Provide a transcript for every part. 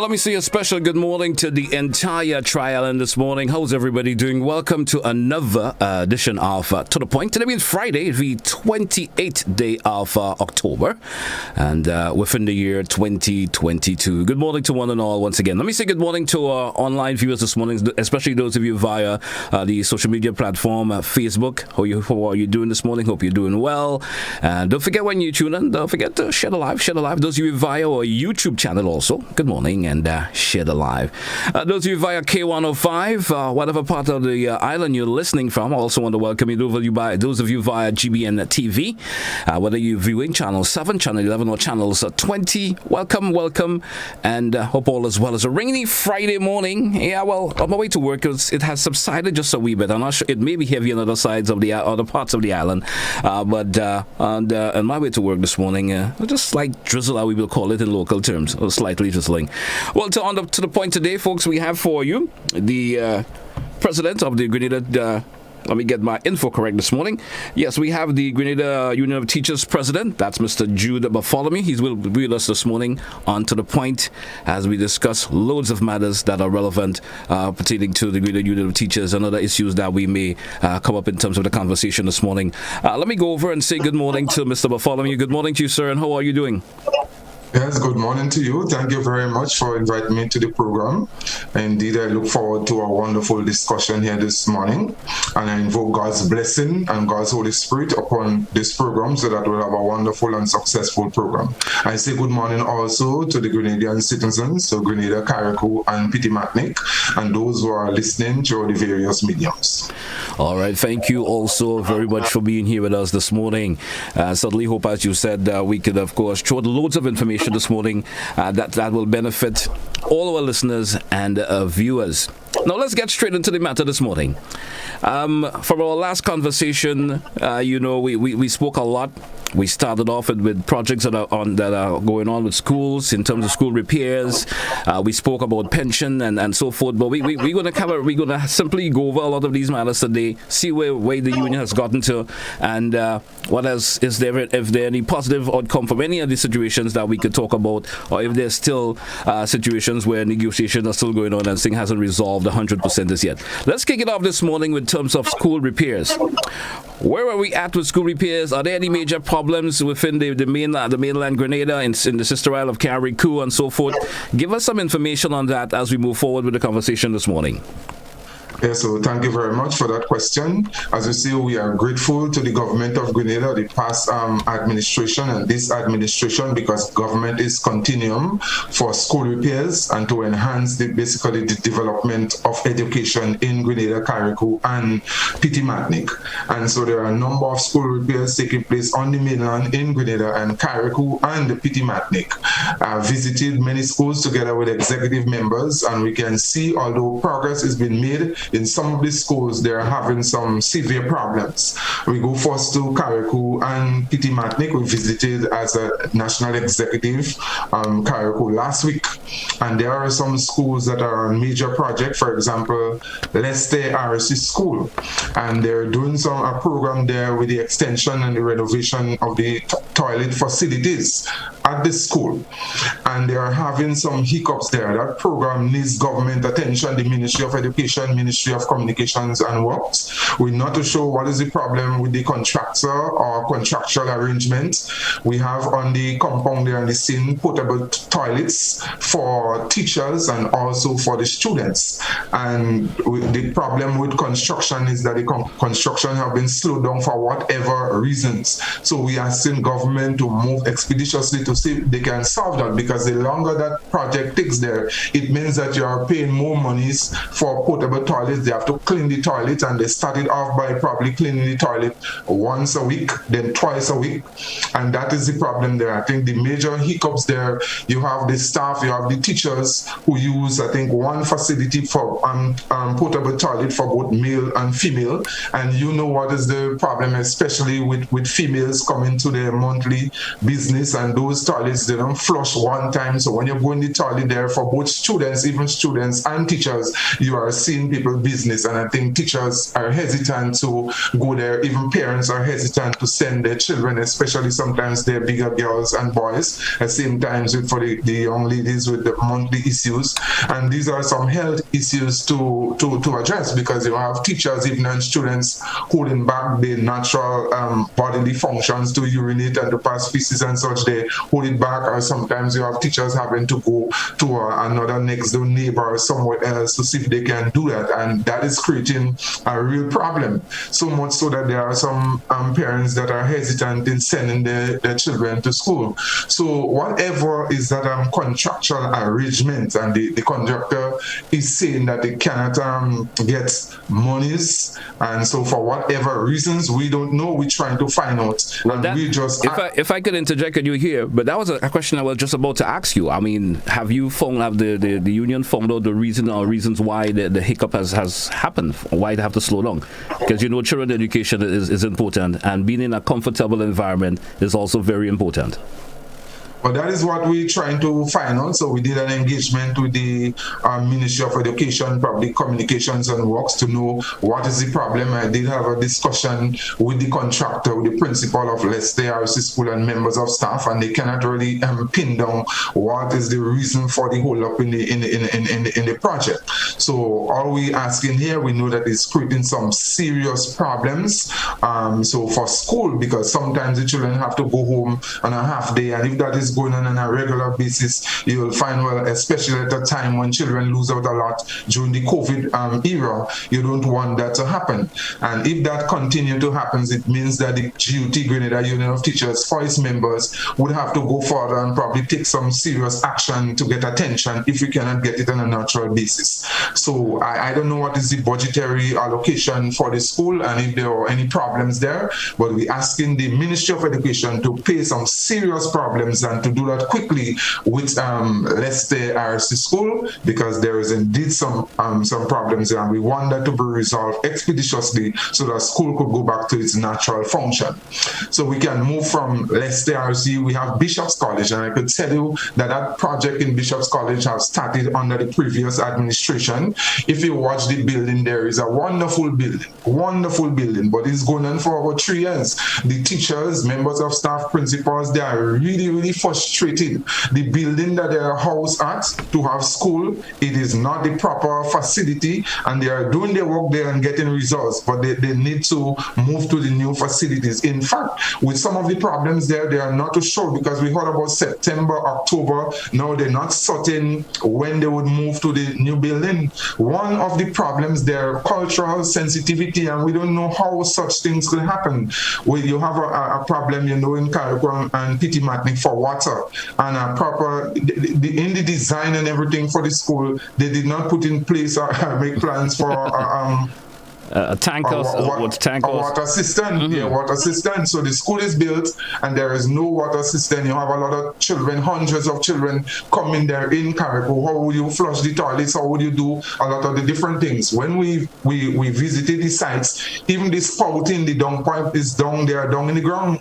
Let me say a special good morning to the entire Tri-Island this morning. How's everybody doing? Welcome to another edition of To The Point. Today is Friday, the 28th day of October, and within the year 2022. Good morning to one and all once again. Let me say good morning to our online viewers this morning, especially those of you via the social media platform, Facebook. How are you doing this morning? Hope you're doing well. And don't forget when you tune in, don't forget to share the live. Those of you via our YouTube channel also, good morning and share the live. Those of you via K105, whatever part of the island you're listening from, I also want to welcome you. Those of you via GBN TV, whether you're viewing channel 7, channel 11 or channels 20, welcome, and hope all is well. It's a rainy Friday morning. Yeah, well, on my way to work, it has subsided just a wee bit. I'm not sure, it may be heavy on other sides of the other parts of the island, but on my way to work this morning, just slight drizzle, we will call it in local terms, or slightly drizzling. Well, to the point today, folks, we have for you the president of the Grenada. Let me get my info correct this morning. Yes, we have the Grenada Union of Teachers president. That's Mr. Jude Bartholomew. He will be with us this morning on To The Point as we discuss loads of matters that are relevant pertaining to the Grenada Union of Teachers and other issues that we may come up in terms of the conversation this morning. Let me go over and say good morning to Mr. Bartholomew. Good morning to you, sir, and how are you doing? Yes, good morning to you. Thank you very much for inviting me to the program. Indeed, I look forward to a wonderful discussion here this morning. And I invoke God's blessing and God's Holy Spirit upon this program so that we'll have a wonderful and successful program. I say good morning also to the Grenadian citizens, so Grenada, Carriacou, and Pitty-Matnick, and those who are listening through the various mediums. All right, thank you also very much for being here with us this morning. Certainly hope, as you said, we could, of course, throw loads of information this morning that will benefit all our listeners and viewers. Now let's get straight into the matter this morning. From our last conversation, we spoke a lot. We started off with projects that are going on with schools in terms of school repairs. We spoke about pension and so forth. But we're gonna simply go over a lot of these matters today, see where the union has gotten to, and what else is there, if there any positive outcome from any of these situations that we could talk about, or if there's still situations where negotiations are still going on and things hasn't resolved 100% as yet. Let's kick it off this morning with terms of school repairs. Where are we at with school repairs? Are there any major problems within the mainland Grenada, in the sister isle of Carriacou and so forth? Give us some information on that as we move forward with the conversation this morning. Yes, so thank you very much for that question. As you see, we are grateful to the government of Grenada, the past administration and this administration, because government is continuum for school repairs and to enhance basically the development of education in Grenada, Carriacou, and Pitty-Matnick. And so there are a number of school repairs taking place on the mainland in Grenada and Carriacou and the Pitty-Matnick. I visited many schools together with executive members, and we can see, although progress has been made, in some of these schools, they're having some severe problems. We go first to Carriacou and Pitty-Matnick. We visited as a national executive Carriacou last week. And there are some schools that are on major project. For example, Leicester RC School. And they're doing a program there with the extension and the renovation of the toilet facilities at the school. And they are having some hiccups there. That program needs government attention, the Ministry of Education, Ministry of Communications and Works. We're not too sure what is the problem with the contractor or contractual arrangement. We have on the compound there on the scene portable toilets for teachers and also for the students. And the problem with construction is that the construction have been slowed down for whatever reasons. So we are asking government to move expeditiously to see if they can solve that, because the longer that project takes there, it means that you are paying more monies for portable toilets. They have to clean the toilet, and they started off by probably cleaning the toilet once a week, then twice a week. And that is the problem there. I think the major hiccups there, you have the staff, you have the teachers who use, I think, one facility for portable toilet for both male and female. And you know what is the problem, especially with females coming to their monthly business, and those toilets, they don't flush one sometimes. So when you go in the toilet there, for both students, even students and teachers, you are seeing people's business. And I think teachers are hesitant to go there. Even parents are hesitant to send their children, especially sometimes they're bigger girls and boys. At the same time, for the young ladies with the monthly issues. And these are some health issues to address, because you have teachers, even and students, holding back the natural bodily functions to urinate and to pass feces and such. They hold it back, or sometimes you have teachers having to go to another next door neighbor or somewhere else to see if they can do that, and that is creating a real problem. So much so that there are some parents that are hesitant in sending their children to school. So whatever is that contractual arrangement, and the contractor is saying that they cannot get monies, and so for whatever reasons, we don't know, we're trying to find out. Well, and we just if I could interject with you here, but that was a question I was just about to ask you. I mean, have you found out the union found out the reason or reasons why the hiccup has happened, why they have to slow down? Because you know, children education is important, and being in a comfortable environment is also very important. But that is what we're trying to find out. So we did an engagement with the Ministry of Education, Public Communications and Works, to know what is the problem. I did have a discussion with the contractor, with the principal of Leicester RC School and members of staff, and they cannot really pin down what is the reason for the hold up in the project. So all we asking here, we know that it's creating some serious problems. So for school, because sometimes the children have to go home on a half day, and if that is going on a regular basis, you'll find, well, especially at a time when children lose out a lot during the COVID era, you don't want that to happen. And if that continue to happen, it means that the GUT, Grenada Union of Teachers, for its members, would have to go further and probably take some serious action to get attention if we cannot get it on a natural basis. So I don't know what is the budgetary allocation for the school and if there are any problems there, but we're asking the Ministry of Education to pay some serious problems, and to do that quickly with Leicester RC School, because there is indeed some problems there, and we want that to be resolved expeditiously so that school could go back to its natural function. So we can move from Leicester RC. We have Bishop's College, and I could tell you that that project in Bishop's College has started under the previous administration. If you watch the building, there is a wonderful building, but it's going on for over 3 years. The teachers, members of staff, principals, they are really frustrated. The building that they are housed at to have school, it is not the proper facility, and they are doing their work there and getting results, but they need to move to the new facilities. In fact, with some of the problems there, they are not too sure, because we heard about September, October. Now they're not certain when they would move to the new building. One of the problems there, cultural sensitivity, and we don't know how such things could happen. Where you have a problem, you know, in Carriacou and Petit Matnik for water, and a proper in the design and everything for the school, they did not put in place or make plans for a water system. Yeah, water system. So the school is built and there is no water system. You have a lot of children, hundreds of children coming there in Carriacou. How would you flush the toilets? How would you do a lot of the different things? When we visited the sites, even the spouting, the dung pipe is down there, down in the ground,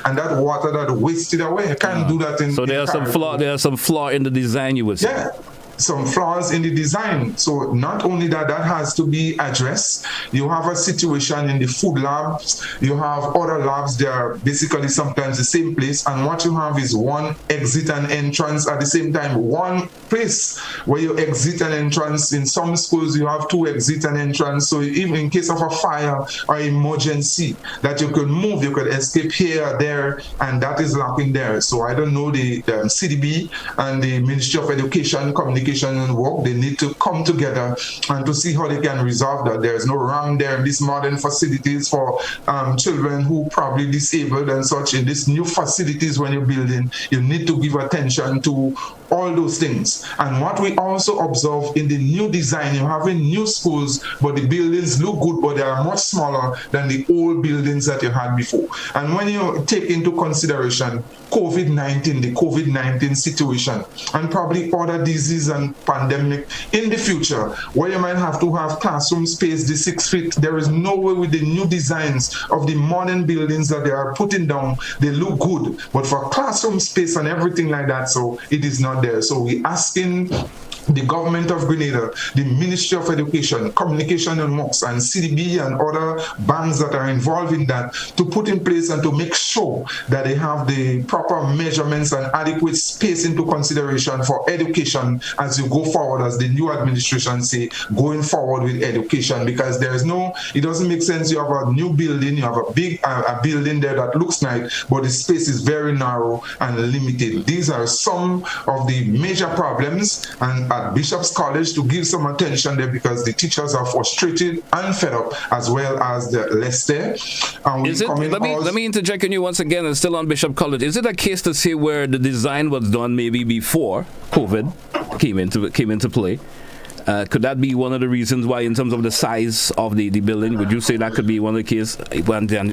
and that water that wasted away. You can't do that in. So there's some flaw in the design, you would say. Yeah. Some flaws in the design. So not only that has to be addressed, you have a situation in the food labs, you have other labs, they are basically sometimes the same place, and what you have is one exit and entrance at the same time, one place where you exit and entrance. In some schools you have two exit and entrance, so even in case of a fire or emergency that you could move, you could escape here, there, and that is lacking there. So I don't know, the CDB and the Ministry of Education, Communication and Work, they need to come together and to see how they can resolve that. There is no room there in these modern facilities for children who probably disabled and such. In these new facilities when you're building, you need to give attention to all those things. And what we also observe in the new design, you're having new schools, but the buildings look good, but they are much smaller than the old buildings that you had before. And when you take into consideration the COVID-19 situation, and probably other disease and pandemic in the future, where you might have to have classroom space the 6 feet, there is no way with the new designs of the modern buildings that they are putting down, they look good, but for classroom space and everything like that, so it is not not there. So we're asking the government of Grenada, the Ministry of Education, Communication and Works, and CDB and other banks that are involved in that to put in place and to make sure that they have the proper measurements and adequate space into consideration for education as you go forward, as the new administration say, going forward with education, because it doesn't make sense. You have a new building, you have a big a building there that looks nice, but the space is very narrow and limited. These are some of the major problems, and at Bishop's College to give some attention there because the teachers are frustrated and fed up, as well as the Leicester. Let me interject on you once again. It's still on Bishop College. Is it a case to say where the design was done maybe before COVID came into play? Could that be one of the reasons why, in terms of the size of the building, would you say that could be one of the cases?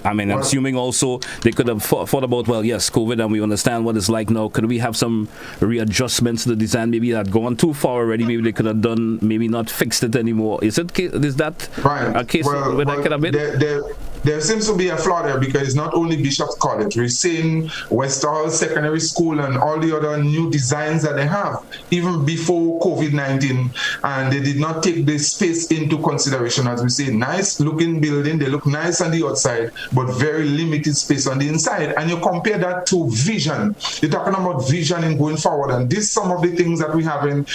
I'm assuming also they could have thought about, well, yes, COVID, and we understand what it's like now. Could we have some readjustments to the design? Maybe that gone too far already. Maybe they could have done, maybe not fixed it anymore. Is that right? A case where that could have been? There seems to be a flaw there because it's not only Bishop's College. We're seeing West Hall Secondary School and all the other new designs that they have, even before COVID-19, and they did not take the space into consideration. As we say, nice looking building, they look nice on the outside, but very limited space on the inside. And you compare that to vision. You're talking about vision in going forward, and this some of the things that we have in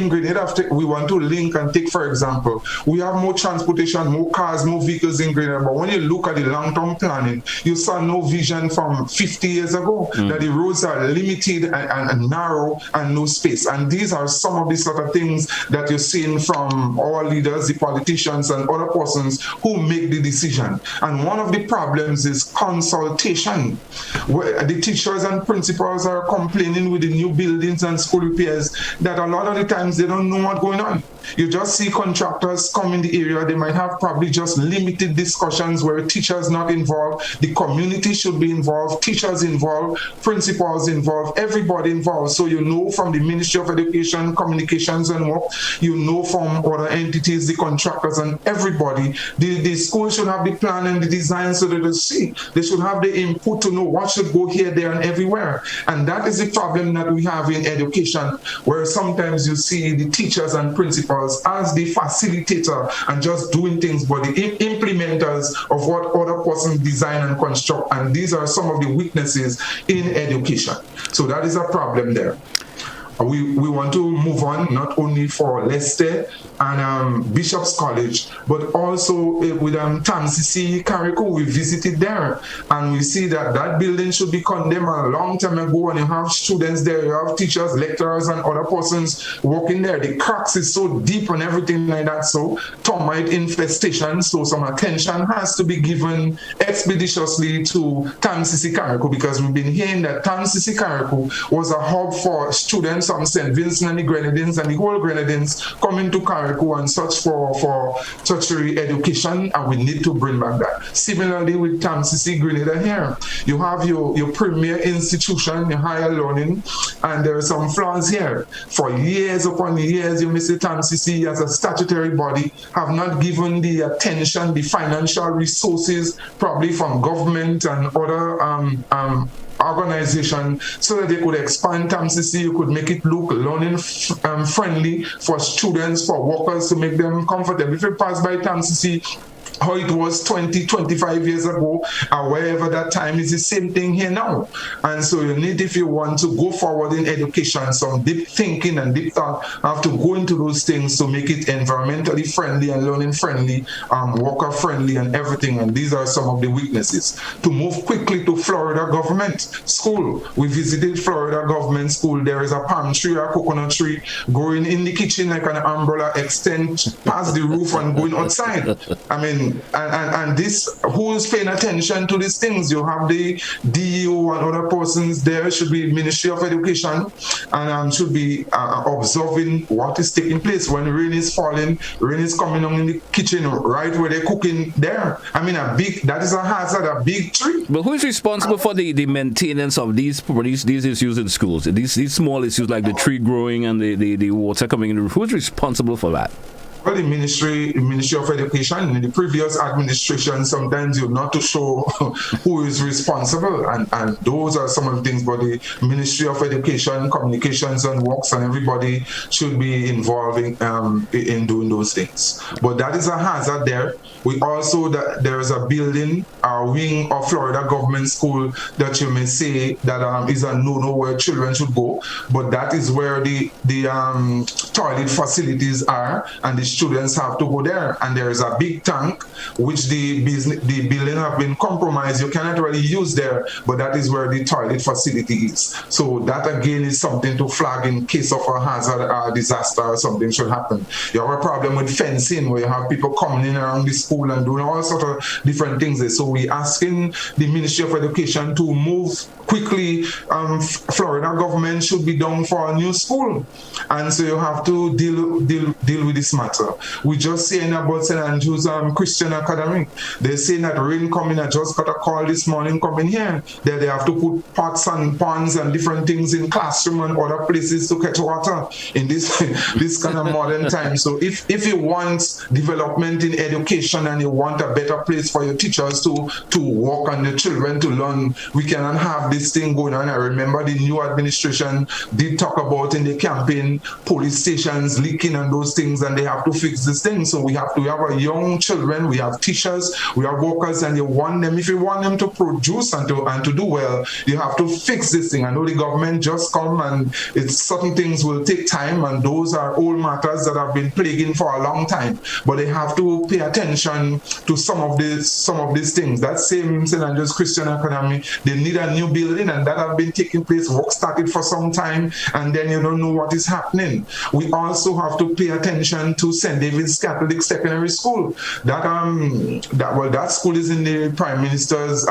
Grenada. We want to link and take, for example, we have more transportation, more cars, more vehicles in Grenada, but when you look at the long-term planning, you saw no vision from 50 years ago, that the roads are limited and narrow and no space. And these are some of the sort of things that you're seeing from our leaders, the politicians and other persons who make the decision. And one of the problems is consultation, where the teachers and principals are complaining with the new buildings and school repairs that a lot of the times they don't know what's going on. You just see contractors come in the area, they might have probably just limited discussions where teachers not involved, the community should be involved, teachers involved, principals involved, everybody involved. So you know from the Ministry of Education, Communications and Work, you know from other entities, the contractors and everybody, the school should have the plan and the design so that they should have the input to know what should go here, there and everywhere. And that is the problem that we have in education, where sometimes you see the teachers and principals as the facilitator and just doing things, but the implementers of what other persons design and construct. And these are some of the weaknesses in education. So that is a problem there. We want to move on, not only for Leicester and Bishop's College, but also with Tamsisi Carrico. We visited there and we see that building should be condemned a long time ago, and you have students there, you have teachers, lecturers and other persons working there. The cracks is so deep and everything like that, so termite infestation, so some attention has to be given expeditiously to Tamsisi Carrico, because we've been hearing that Tamsisi Carrico was a hub for students from St. Vincent and the Grenadines, and the whole Grenadines coming to Carrico and such for tertiary education, and we need to bring back that. Similarly with Tamsisi Grenada here, you have your premier institution, your higher learning, and there are some flaws here. For years upon years, you Mr. Tamsisi as a statutory body have not given the attention, the financial resources, probably from government and other organization, so that they could expand Tamsisi. You could make it look learning friendly for students, for workers, to make them comfortable. If you pass by Tamsisi, how it was 20, 25 years ago, or wherever that time, is the same thing here now. And so you need, if you want to go forward in education, some deep thinking and deep thought, have to go into those things to make it environmentally friendly and learning friendly, worker friendly and everything. And these are some of the weaknesses. To move quickly to Florida government school. We visited Florida government school. There is a palm tree or a coconut tree growing in the kitchen like an umbrella, extend past the roof and going outside. I mean, and this, who's paying attention to these things? You have the DEO and other persons there, should be Ministry of Education, and should be observing what is taking place. When rain is falling, rain is coming on in the kitchen, right where they're cooking there. I mean, that is a hazard, a big tree. But who is responsible for the maintenance of these issues in schools? These small issues like the tree growing and the water coming in the roof. Who's responsible for that? Well, the Ministry of Education, in the previous administration, sometimes you're not too sure who is responsible, and those are some of the things. But the Ministry of Education, Communications and Works, and everybody should be involved in doing those things. But that is a hazard there. We also, there is a building, a wing of Florida government school that you may say that is a no-no where children should go, but that is where the toilet facilities are, and the students have to go there. And there is a big tank which the building have been compromised. You cannot really use there, but that is where the toilet facility is. So that again is something to flag in case of a hazard or disaster or something should happen. You have a problem with fencing where you have people coming in around the school and doing all sorts of different things. So we're asking the Ministry of Education to move quickly. Florida government should be down for a new school, and so you have to deal with this matter. We just saying about St. Andrew's Christian Academy. They're saying that rain coming. I just got a call this morning coming here that they have to put pots and ponds and different things in classroom and other places to catch water in this kind of modern time. So if you want development in education and you want a better place for your teachers to work and the children to learn, we cannot have this thing going on. I remember the new administration did talk about in the campaign police stations leaking and those things, and they have to fix this thing. So we have our young children, we have teachers, we have workers, and you want them, if you want them to produce and to do well, you have to fix this thing. I know the government just come, and certain things will take time, and those are old matters that have been plaguing for a long time. But they have to pay attention to some of these things. That same St. Andrew's Christian Academy, they need a new building, and that have been taking place. Work started for some time, and then you don't know what is happening. We also have to pay attention to St. David's Catholic Secondary School. That school is in the Prime Minister's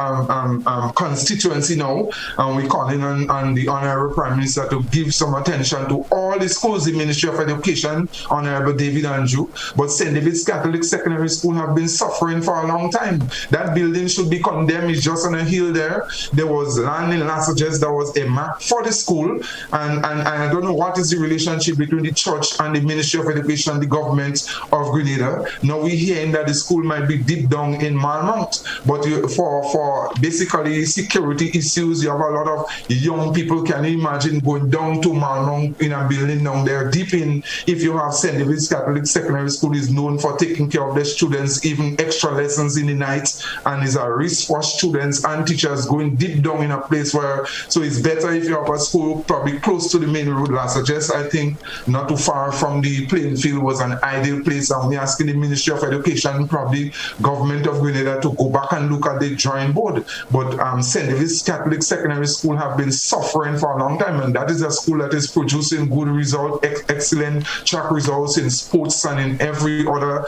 constituency now, and we're calling on the Honorable Prime Minister to give some attention to all the schools, the Ministry of Education, Honorable David Andrew. But St. David's Catholic Secondary School have been suffering for a long time. That building should be condemned. It's just on a hill there. There was land in Lassages that was a map for the school, and I don't know what is the relationship between the church and the Ministry of Education, the government of Grenada. Now we're hearing that the school might be deep down in Marmont, but for basically security issues, you have a lot of young people. Can you imagine going down to Marmont in a building down there deep in? If you have St. David's Catholic Secondary School is known for taking care of their students, even extra lessons in the night, and is a risk for students and teachers going deep down in a place where, so it's better if you have a school probably close to the main road. Lassages, I think, not too far from the playing field, was an ideal place, and we're asking the Ministry of Education, probably government of Grenada, to go back and look at the drawing board. But St. David's Catholic Secondary School have been suffering for a long time, and that is a school that is producing good results, excellent track results in sports and in every other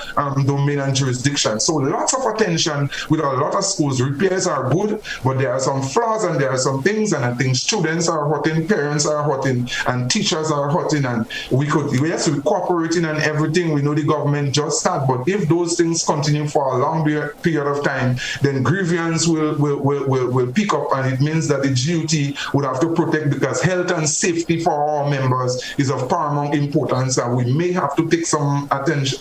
domain and jurisdiction. So lots of attention with a lot of schools. Repairs are good, but there are some flaws and there are some things, and I think students are hurting, parents are hurting, and teachers are hurting, and we're cooperating and everything. We know the government just started, but if those things continue for a long period of time, then grievance will pick up, and it means that the GUT would have to protect, because health and safety for our members is of paramount importance, and we may have to take some attention,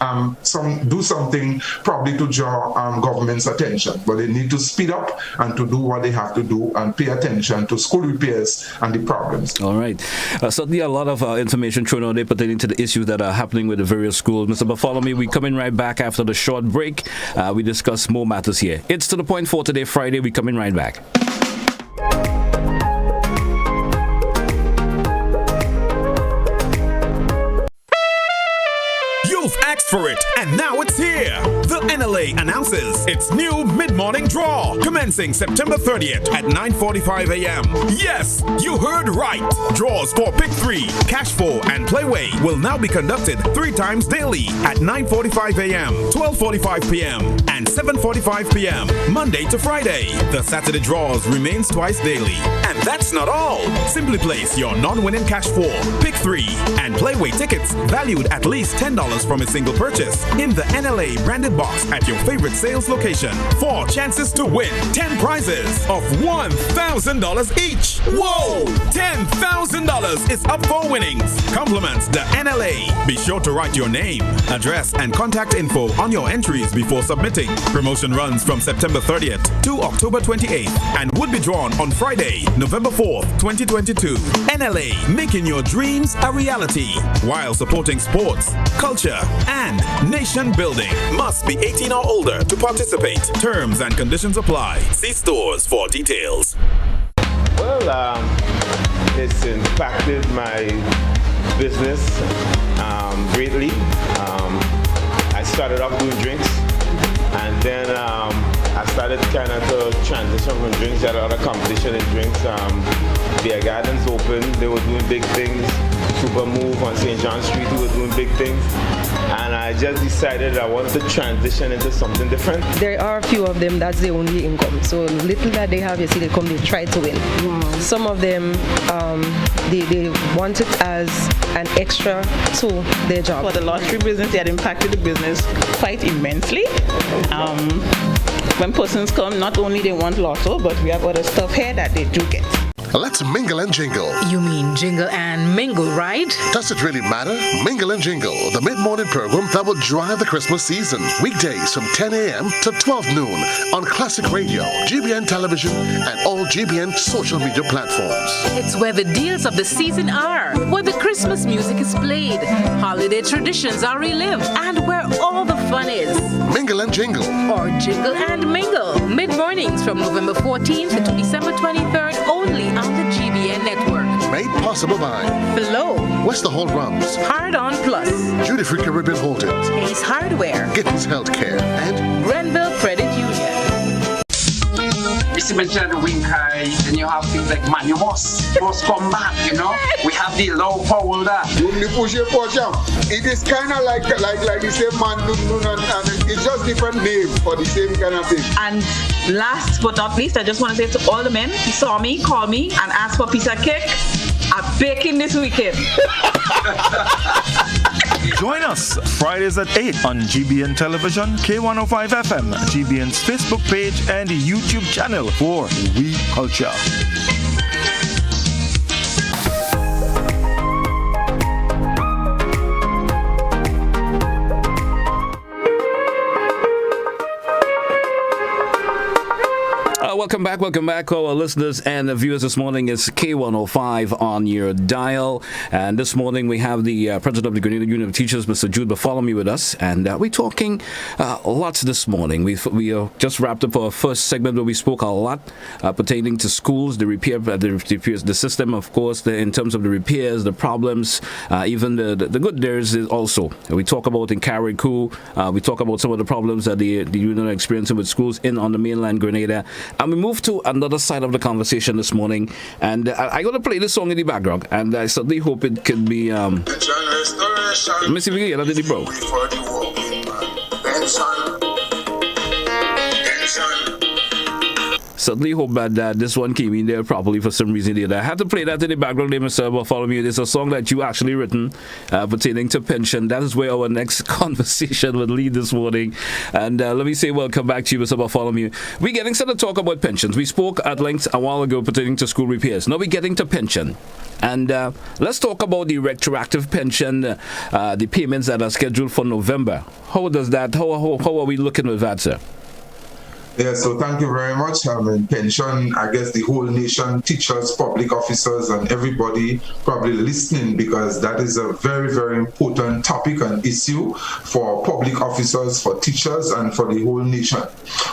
do something probably to draw government's attention. But they need to speed up and to do what they have to do and pay attention to school repairs and the problems. All right. Certainly a lot of information thrown out there pertaining to the issues that are happening with the various schools. Mr. Bartholomew, we're coming right back after the short break. We discuss more matters here. It's To The Point for today, Friday. We're coming right back. You've asked for it, and now it's here. The NLA announces its new mid-morning draw, commencing September 30th at 9:45 a.m. Yes, you heard right. Draws for Pick 3, Cash 4, and Playway will now be conducted 3 times daily at 9:45 a.m., 12:45 p.m., and 7:45 p.m., Monday to Friday. The Saturday draws remains twice daily. And that's not all. Simply place your non-winning Cash 4, Pick 3, and Playway tickets valued at least $10 for from a single purchase in the NLA branded box at your favorite sales location. 4 chances to win 10 prizes of $1,000 each. Whoa! $10,000 is up for winnings. Compliments the NLA. Be sure to write your name, address, and contact info on your entries before submitting. Promotion runs from September 30th to October 28th and would be drawn on Friday, November 4th, 2022. NLA, making your dreams a reality while supporting sports, culture, and nation building. Must be 18 or older to participate. Terms and conditions apply. See stores for details. Well, it's impacted my business greatly. I started off doing drinks, and then I started kind of to transition from drinks. I had a lot of competition in drinks. Beer gardens open, they were doing big things. Super Move on St. John Street, we were doing big things. And I just decided I wanted to transition into something different. There are a few of them that's their only income. So little that they have, you see, they come, they try to win. Some of them, they want it as an extra to their job. For the lottery business, it had impacted the business quite immensely. When persons come, not only they want lotto, but we have other stuff here that they do get. Let's mingle and jingle. You mean jingle and mingle, right? Does it really matter? Mingle and Jingle, the mid-morning program that will drive the Christmas season. Weekdays from 10 a.m. to 12 noon on Classic Radio, GBN Television, and all GBN social media platforms. It's where the deals of the season are, where the Christmas music is played, holiday traditions are relived, and where all the fun is. Mingle and Jingle. Or Jingle and Mingle. Mid-mornings from November 14th to December 23rd only on the GBN network. Made possible by Flow, West the Hall Rums, Hard On Plus, Jude Free Caribbean Holdings, Ace Hardware, Gittins Healthcare, and Grenville Credit Union. Mr. Mention Winkai, then you have things like Manumos, Post Combat, you know. We have the low power that. It is kind of like the same man, and it's just different name for the same kind of thing. And last but not least, I just want to say to all the men who saw me, call me, and ask for piece of cake. I'm baking this weekend. Join us Fridays at 8 on GBN Television, K105 FM, GBN's Facebook page, and YouTube channel for We Culture. Welcome back, our listeners and viewers. This morning is K105 on your dial, and this morning we have the president of the Grenada Union of Teachers, Mr. Jude Bartholomew, with us, and we're talking lots this morning. We just wrapped up our first segment where we spoke a lot pertaining to schools, the repairs, the system, of course, in terms of the repairs, the problems, even the good there is also. We talk about in Carriacou, we talk about some of the problems that the union are experiencing with schools on the mainland Grenada, and we move to another side of the conversation this morning, and I'm going to play this song in the background, and I certainly hope it can be let me see if we can get out of the bro. Certainly hope that this one came in there properly for some reason. I had to play that in the background there, Mr. Bartholomew. It's a song that you actually written pertaining to pension. That is where our next conversation would lead this morning. And let me say welcome back to you, Mr. Bartholomew. We're getting set to talk about pensions. We spoke at length a while ago pertaining to school repairs. Now we're getting to pension. And let's talk about the retroactive pension, the payments that are scheduled for November. How does that, how are we looking with that, sir? Yeah, so thank you very much. Pension, I guess the whole nation, teachers, public officers, and everybody probably listening, because that is a very, very important topic and issue for public officers, for teachers, and for the whole nation.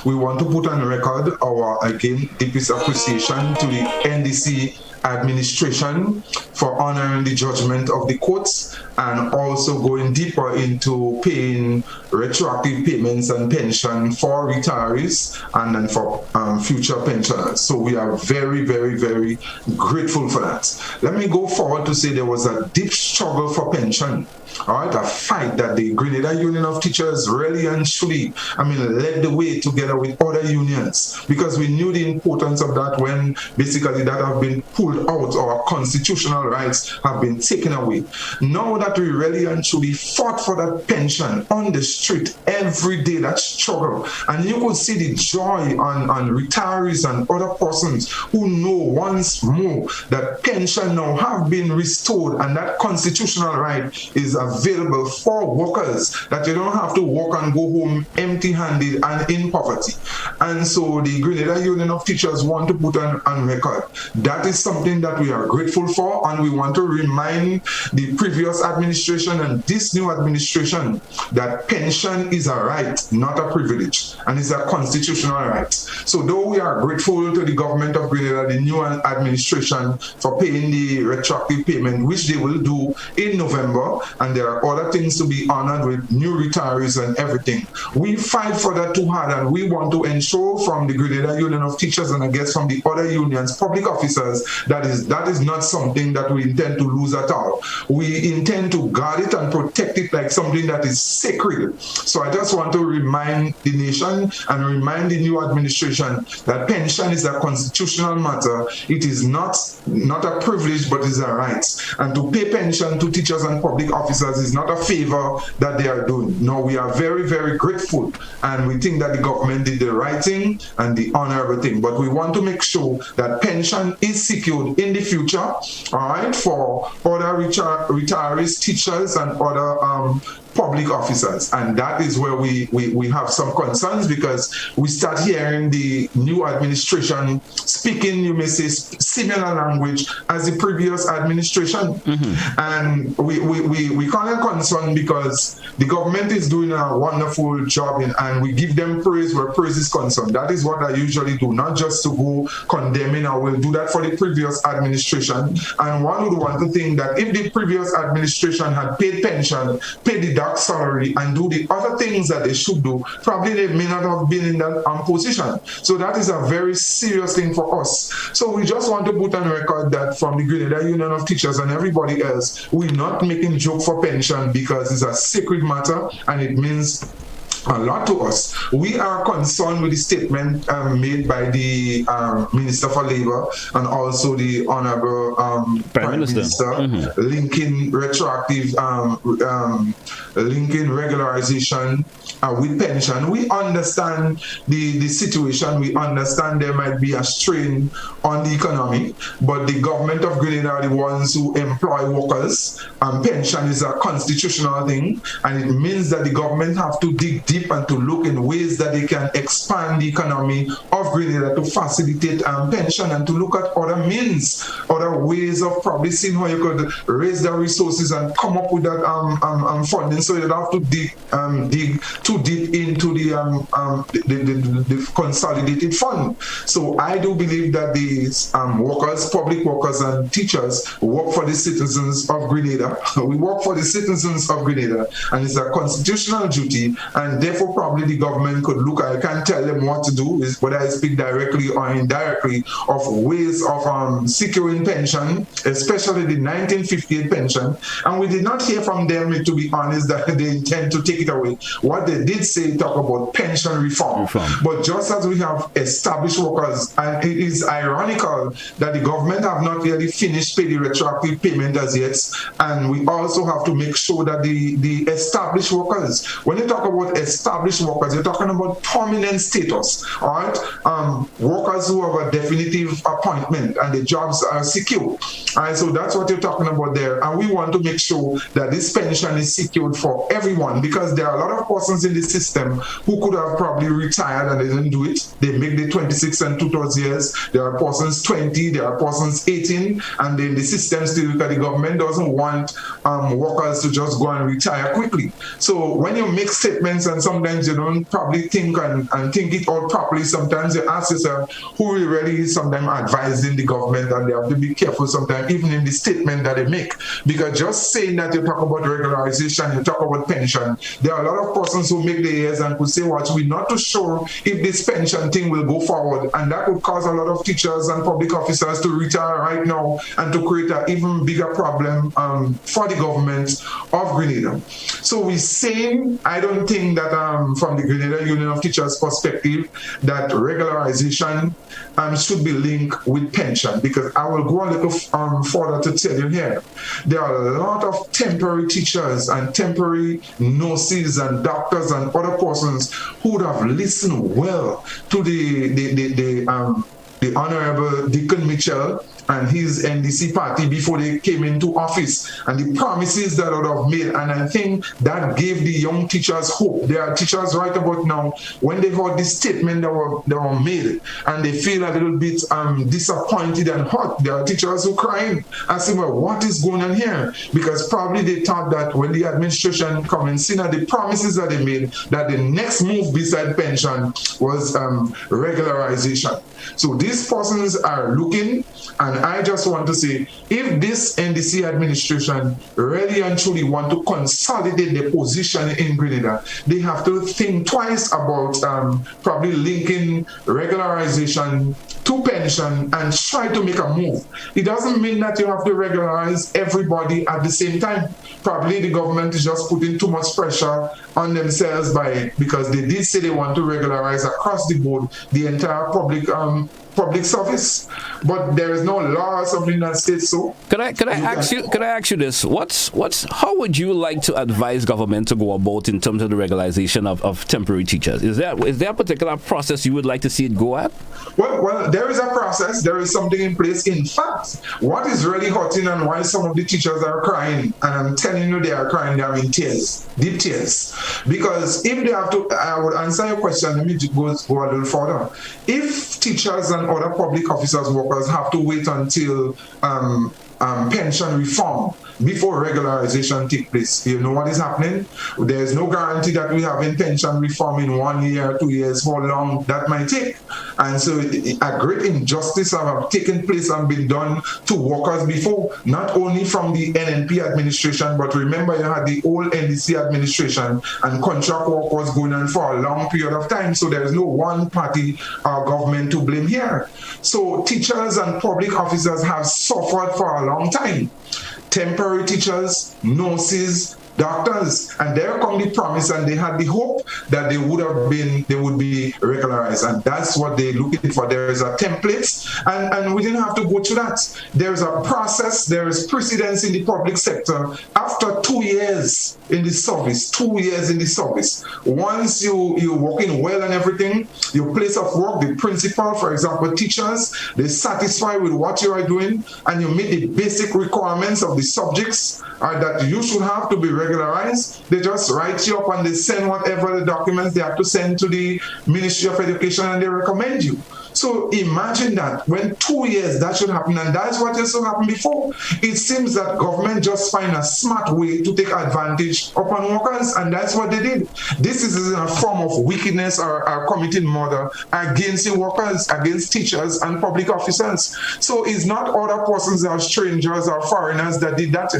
We want to put on record our, again, deepest appreciation to the NDC administration for honoring the judgment of the courts and also going deeper into paying retroactive payments and pension for retirees and then for future pensioners. So we are very, very, very grateful for that. Let me go forward to say there was a deep struggle for pension. All right, a fight that the Grenada Union of Teachers really and truly, led the way together with other unions, because we knew the importance of that when basically that have been pulled pulled out, our constitutional rights have been taken away. Now that we really and truly fought for that pension on the street every day, that struggle, and you could see the joy on retirees and other persons who know once more that pension now have been restored and that constitutional right is available for workers, that you don't have to work and go home empty-handed and in poverty. And so the Grenada Union of Teachers want to put on record that is something that we are grateful for, and we want to remind the previous administration and this new administration that pension is a right, not a privilege, and is a constitutional right. So though we are grateful to the government of Grenada, the new administration, for paying the retroactive payment, which they will do in November, and there are other things to be honored with new retirees and everything, we fight for that too hard, and we want to ensure from the Grenada Union of Teachers and I guess from the other unions, public officers, that is not something that we intend to lose at all. We intend to guard it and protect it like something that is sacred. So I just want to remind the nation and remind the new administration that pension is a constitutional matter. It is not a privilege, but is a right. And to pay pension to teachers and public officers is not a favor that they are doing. No, we are very, very grateful, and we think that the government did the right thing and the honorable thing. But we want to make sure that pension is secured in the future, all right, for other retirees, teachers, and other public officers. And that is where we have some concerns, because we start hearing the new administration speaking, you may say, similar language as the previous administration. And we kind of concerned because the government is doing a wonderful job and we give them praise where praise is concerned. That is what I usually do, not just to go condemning. I will do that for the previous administration. And one would want to think that if the previous administration had paid pension, paid the dark salary, and do the other things that they should do, probably they may not have been in that position. So that is a very serious thing for us. So we just want to put on record that from the Grenada Union of Teachers and everybody else, we're not making joke for pension, because it's a sacred matter and it means a lot to us. We are concerned with the statement made by the Minister for Labour and also the Honourable Prime Minister linking retroactive, linking regularization with pension. We understand the situation. We understand there might be a strain on the economy, but the government of Grenada are the ones who employ workers, and pension is a constitutional thing, and it means that the government have to dig deep and to look in ways that they can expand the economy of Grenada to facilitate pension, and to look at other means, other ways of probably seeing how you could raise the resources and come up with that funding, so you don't have to dig too deep into the consolidated fund. So I do believe that these workers, public workers and teachers work for the citizens of Grenada. We work for the citizens of Grenada, and it's a constitutional duty, and therefore probably the government could look, I can't tell them what to do, is whether I speak directly or indirectly, of ways of securing pension, especially the 1958 pension. And we did not hear from them, to be honest, that they intend to take it away. What they did say, talk about pension reform. But just as we have established workers, and it is ironical that the government have not really finished paying the retroactive payment as yet, and we also have to make sure that the established workers, when you talk about established workers, you're talking about permanent status, all right? Workers who have a definitive appointment and the jobs are secure. All right, so that's what you're talking about there. And we want to make sure that this pension is secured for everyone, because there are a lot of persons in the system who could have probably retired and they didn't do it. They make the 26 and 2/3 years. There are persons 20, there are persons 18, and then the system still, because the government doesn't want workers to just go and retire quickly. So when you make statements and sometimes you don't probably think and think it out properly, sometimes you ask yourself who really is sometimes advising the government, and they have to be careful sometimes even in the statement that they make, because just saying that you talk about regularization, you talk about pension, there are a lot of persons who make the ears and could say, watch, we're not too sure if this pension thing will go forward, and that would cause a lot of teachers and public officers to retire right now and to create an even bigger problem for the government of Grenada. So we're saying, I don't think that from the Grenada Union of Teachers perspective, that regularization should be linked with pension, because I will go a little further to tell you here. There are a lot of temporary teachers and temporary nurses and doctors and other persons who would have listened well to the Honorable Deacon Mitchell and his NDC party before they came into office, and the promises that would have made. And I think that gave the young teachers hope. There are teachers right about now, when they heard this statement that were made, and they feel a little bit disappointed and hurt. There are teachers who crying and saying, well, what is going on here? Because probably they thought that when the administration come and see the promises that they made, that the next move beside pension was regularization. So these persons are looking, and I just want to say, if this NDC administration really and truly want to consolidate their position in Grenada, they have to think twice about probably linking regularization to pension and try to make a move. It doesn't mean that you have to regularize everybody at the same time. Probably the government is just putting too much pressure on themselves because they did say they want to regularize across the board the entire public service, but there is no law or something that states so. Could I ask you this? How would you like to advise government to go about in terms of the regularization of temporary teachers? Is there a particular process you would like to see it go at? Well, there is a process. There is something in place. In fact, what is really hurting and why some of the teachers are crying, and I'm telling you they are crying, they are in tears, deep tears. Because if they have to, I would answer your question, let me go a little further. If teachers and other public officers, workers have to wait until pension reform before regularization take place, you know what is happening? There is no guarantee that we have in pension reform in 1 year, 2 years, how long that might take. And so a great injustice have taken place and been done to workers before, not only from the NNP administration, but remember you had the old NDC administration and contract work was going on for a long period of time. So there is no one party or government to blame here. So teachers and public officers have suffered for a long time. Temporary teachers, nurses, doctors, and there come the promise, and they had the hope that they would be regularized, and that's what they're looking for. There is a template, and we didn't have to go through that. There is a process, there is precedence in the public sector. After 2 years in the service, 2 years in the service, once you're working well and everything, your place of work, the principal, for example, teachers, they're satisfied with what you are doing, and you meet the basic requirements of the subjects that you should have to be regularized. They just write you up and they send whatever the documents they have to send to the Ministry of Education, and they recommend you. So imagine that when 2 years that should happen, and that's what used to happen before. It seems that government just find a smart way to take advantage upon workers, and that's what they did. This is a form of wickedness or committing murder against the workers, against teachers and public officers. So it's not other persons or strangers or foreigners that did that,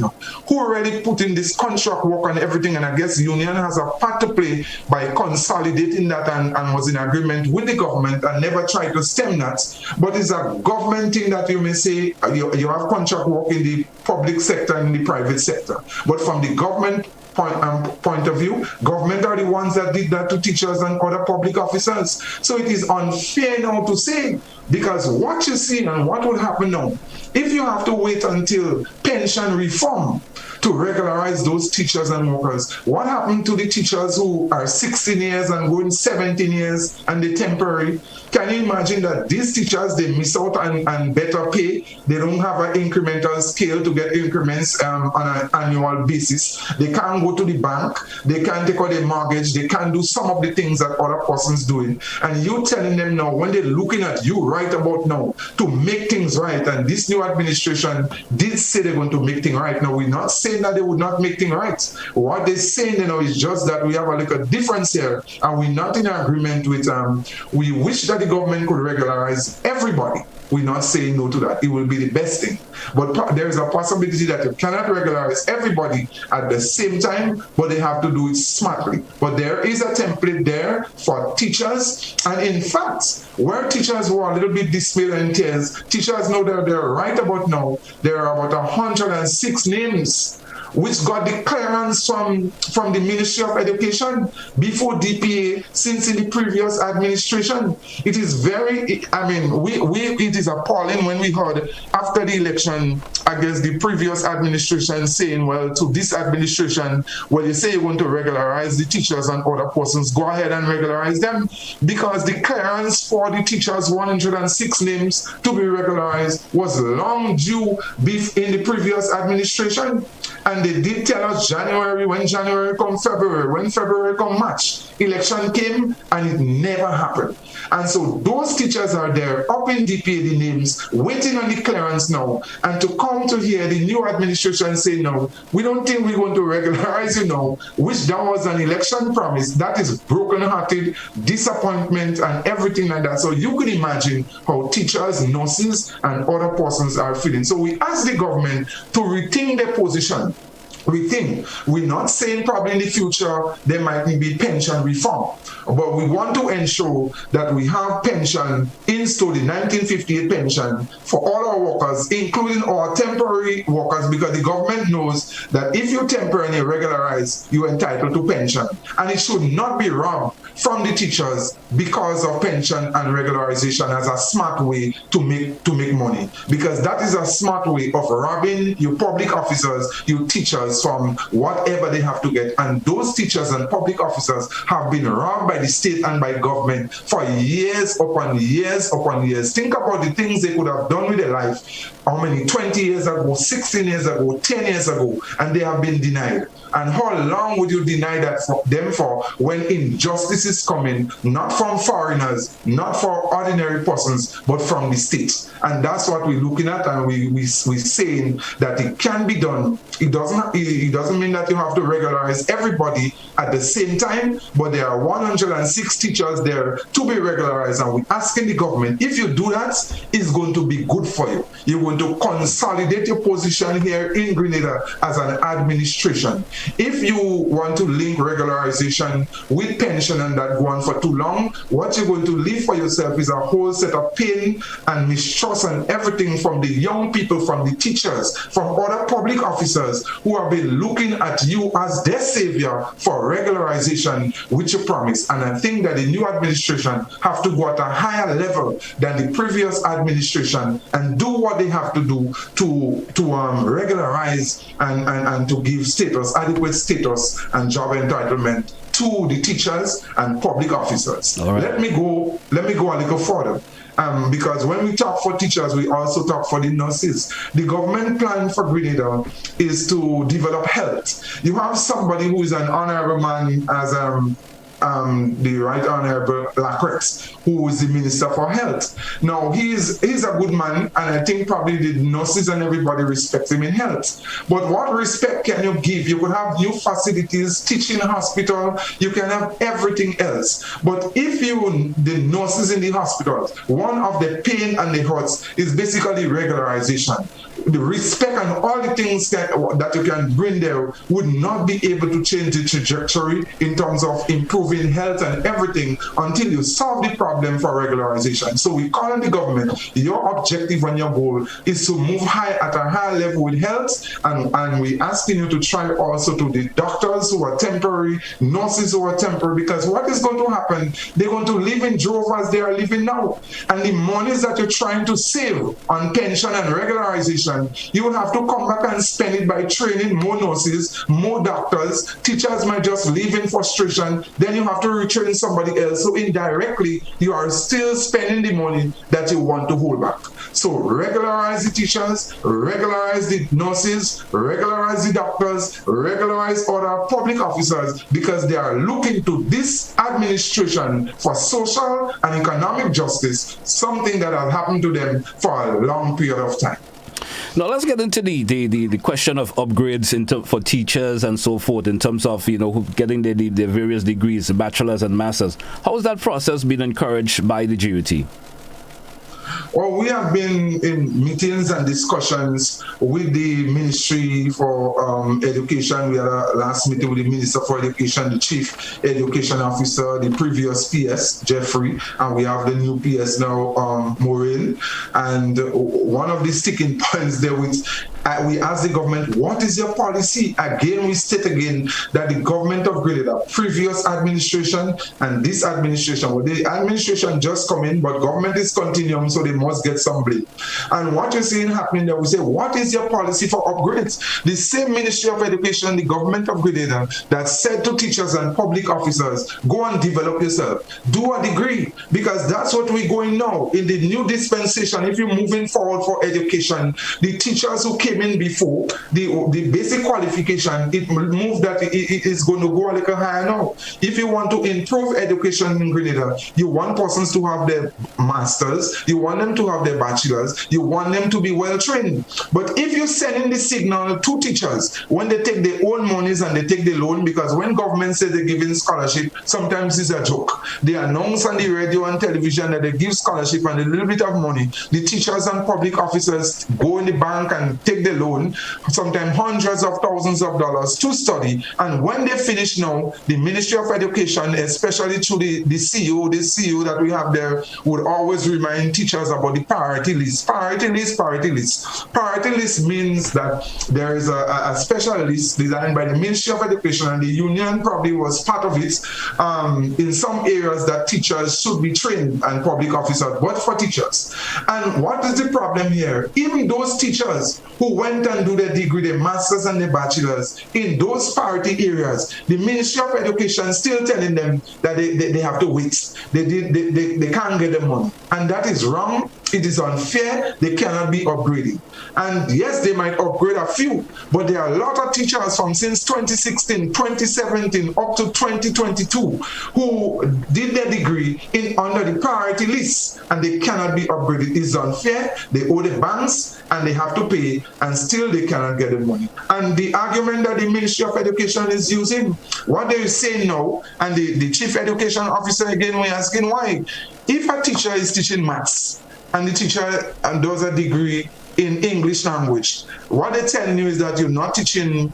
who already put in this contract work and everything, and I guess the union has a part to play by consolidating that and was in agreement with the government and never tried to stem that. But it's a government thing that you may say you have contract work in the public sector and in the private sector. But from the government point of view, government are the ones that did that to teachers and other public officers. So it is unfair now to say, because what you see and what will happen now, if you have to wait until pension reform to regularize those teachers and workers, what happened to the teachers who are 16 years and going 17 years and the temporary? Can you imagine that these teachers, they miss out on better pay? They don't have an incremental scale to get increments on an annual basis. They can't go to the bank. They can't take out their mortgage. They can't do some of the things that other persons doing. And you telling them now, when they're looking at you right about now to make things right, and this new administration did say they're going to make things right. Now, we're not saying that they would not make things right. What they're saying, is just that we have a little difference here, and we're not in agreement with, we wish that the government could regularize everybody. We're not saying no to that. It will be the best thing. But there is a possibility that you cannot regularize everybody at the same time, but they have to do it smartly. But there is a template there for teachers. And in fact, where teachers were a little bit dismayed and tears, teachers know that they're right about now. There are about 106 names which got the clearance from the Ministry of Education before DPA since in the previous administration. It is very, it is appalling when we heard after the election against the previous administration saying, well, to this administration, well, you say you want to regularize the teachers and other persons, go ahead and regularize them, because the clearance for the teachers, 106 names to be regularized, was long due in the previous administration. And they did tell us January, when January come February, when February come March, election came and it never happened. And so those teachers are there up in DPA, the names, waiting on the clearance now. And to come to hear the new administration say, no, we don't think we're going to regularize you now, which that was an election promise, that is broken-hearted, disappointment, and everything like that. So you could imagine how teachers, nurses, and other persons are feeling. So we ask the government to rethink their position. We're not saying probably in the future there might be pension reform, but we want to ensure that we have pension in store, the 1958 pension for all our workers, including our temporary workers, because the government knows that if you temporarily regularize, you're entitled to pension. And it should not be robbed from the teachers because of pension and regularization as a smart way to make money, because that is a smart way of robbing your public officers, your teachers, from whatever they have to get. And those teachers and public officers have been robbed by the state and by government for years upon years upon years. Think about the things they could have done with their life, how many, 20 years ago, 16 years ago, 10 years ago, and they have been denied. And how long would you deny that for them for when injustice is coming, not from foreigners, not for ordinary persons, but from the state? And that's what we're looking at, and we're saying that it can be done. It doesn't mean that you have to regularize everybody at the same time, but there are 106 teachers there to be regularized, and we're asking the government, if you do that, it's going to be good for you. You're going to consolidate your position here in Grenada as an administration. If you want to link regularization with pension and that go on for too long, what you're going to leave for yourself is a whole set of pain and mistrust and everything from the young people, from the teachers, from other public officers who have been looking at you as their savior for regularization, which you promised. And I think that the new administration have to go at a higher level than the previous administration and do what they have to do to regularize and to give status, adequate status and job entitlement to the teachers and public officers. All right. Let me go a little further. Because when we talk for teachers, we also talk for the nurses. The government plan for Grenada is to develop health. You have somebody who is an honorable man as the Right Honorable Lacret, who is the Minister for Health. Now, he's a good man, and I think probably the nurses and everybody respects him in health. But what respect can you give? You could have new facilities, teaching hospital, you can have everything else. But if the nurses in the hospitals, one of the pain and the hurts is basically regularization. The respect and all the things that you can bring there would not be able to change the trajectory in terms of improving health and everything until you solve the problem for regularization. So we call on the government, your objective and your goal is to move at a higher level with health, and we asking you to try also to the doctors who are temporary, nurses who are temporary, because what is going to happen, they're going to live in droves as they are living now. And the monies that you're trying to save on pension and regularization, you will have to come back and spend it by training more nurses, more doctors. Teachers might just live in frustration. Then you have to retrain somebody else. So indirectly, you are still spending the money that you want to hold back. So regularize the teachers, regularize the nurses, regularize the doctors, regularize other public officers, because they are looking to this administration for social and economic justice, something that has happened to them for a long period of time. Now let's get into the question of upgrades for teachers and so forth in terms of getting their various degrees, bachelors and masters. How has that process been encouraged by the GUT? Well, we have been in meetings and discussions with the Ministry for Education. We had a last meeting with the Minister for Education, the Chief Education Officer, the previous PS, Jeffrey, and we have the new PS now, Maureen. And one of the sticking points there with we ask the government, what is your policy? Again, we state again that the government of Grenada, previous administration and this administration, well, the administration just come in, but government is continuum, so they must get some blame. And what you're seeing happening there, we say, what is your policy for upgrades? The same Ministry of Education, the government of Grenada, that said to teachers and public officers, go and develop yourself, do a degree, because that's what we're going now. In the new dispensation, if you're moving forward for education, the teachers who came in before, the basic qualification, it moved that it is going to go a little higher now. If you want to improve education in Grenada, you want persons to have their masters, you want them to have their bachelors, you want them to be well trained. But if you send in the signal to teachers when they take their own monies and they take the loan, because when government says they're giving scholarship, sometimes it's a joke. They announce on the radio and television that they give scholarship and a little bit of money. The teachers and public officers go in the bank and take the loan, sometimes hundreds of thousands of dollars to study. And when they finish now, the Ministry of Education, especially through the CEO that we have there, would always remind teachers about the priority list. Priority list means that there is a special list designed by the Ministry of Education, and the union probably was part of it, in some areas that teachers should be trained and public officers, but for teachers. And what is the problem here? Even those teachers who went and do their degree, their masters and their bachelors in those priority areas, the Ministry of Education still telling them that they have to wait. They can't get the money. And that is wrong. It is unfair. They cannot be upgraded. And yes, they might upgrade a few, but there are a lot of teachers from since 2016, 2017 up to 2022 who did their degree under the priority list, and they cannot be upgraded. It's unfair. They owe the banks and they have to pay, and still they cannot get the money. And the argument that the Ministry of Education is using, what they say now, and the Chief Education Officer again, we're asking why. If a teacher is teaching maths, and the teacher does a degree in English language, what they're telling you is that you're not teaching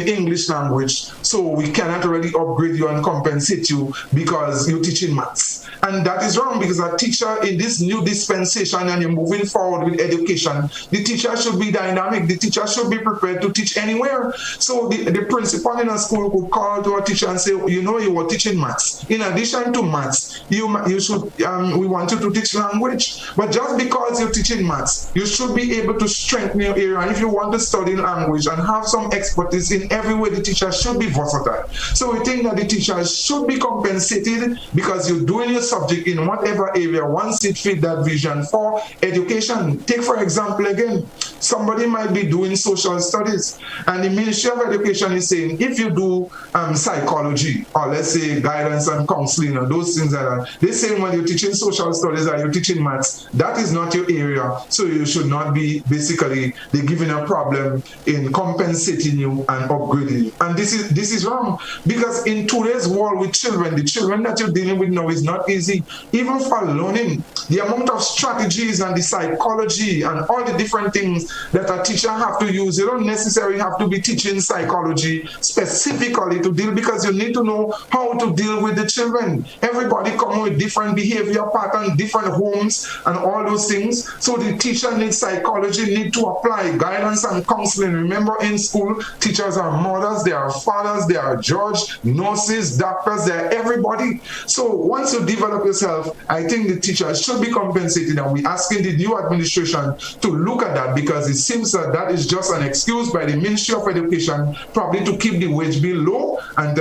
English language, so we cannot really upgrade you and compensate you because you're teaching maths. And that is wrong, because a teacher in this new dispensation, and you're moving forward with education, the teacher should be dynamic. The teacher should be prepared to teach anywhere. So the principal in a school could call to a teacher and say, you know, you were teaching maths. In addition to maths, you should we want you to teach language. But just because you're teaching maths, you should be able to strengthen your area. And if you want to study language and have some expertise in every way, the teacher should be versatile. So we think that the teachers should be compensated because you're doing your subject in whatever area once it fit that vision for education. Take for example again, somebody might be doing social studies, and the Ministry of Education is saying if you do psychology, or let's say guidance and counseling and those things like that, they're saying when you're teaching social studies or you're teaching maths, that is not your area, so you should not be, basically they're giving a problem in compensating you and upgrading you. And this is wrong, because in today's world with children, the children that you're dealing with now is not easy. Even for learning, the amount of strategies and the psychology and all the different things that a teacher have to use, you don't necessarily have to be teaching psychology specifically to deal, because you need to know how to deal with the children. Everybody come with different behavior patterns, different homes and all those things. So the teacher needs psychology, need to apply guidance and counseling. Remember, in school, teachers are mothers, they are fathers, they are judges, nurses, doctors, they are everybody. So once you develop yourself, I think the teachers should be compensated, and we're asking the new administration to look at that, because it seems that is just an excuse by the Ministry of Education, probably to keep the wage bill low, and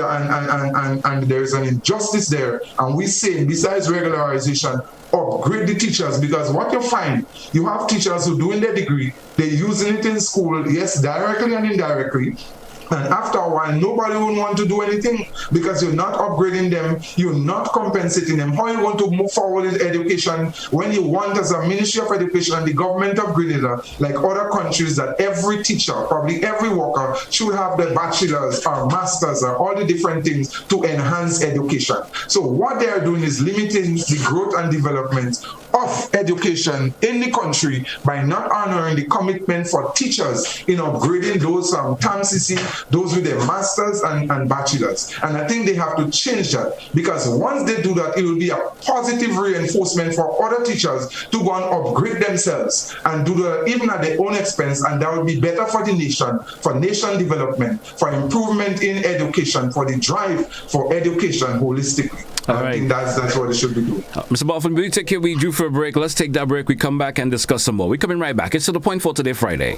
there is an injustice there. And we say, besides regularization, upgrade the teachers, because what you find, you have teachers who doing their degree, they're using it in school, yes, directly and indirectly. And after a while, nobody will want to do anything, because you're not upgrading them, you're not compensating them. How you want to move forward in education when you want, as a Ministry of Education and the government of Grenada, like other countries, that every teacher, probably every worker, should have the bachelors or masters or all the different things to enhance education. So what they are doing is limiting the growth and development of education in the country by not honoring the commitment for teachers in upgrading those TAMCC, those with their masters and bachelors. And I think they have to change that, because once they do that, it will be a positive reinforcement for other teachers to go and upgrade themselves and do that even at their own expense, and that will be better for the nation, for nation development, for improvement in education, for the drive for education holistically. I think that's what it should be doing. Mr. Bartholomew, we take care. We due for a break. Let's take that break. We come back and discuss some more. We're coming right back. It's To The Point for Today, Friday.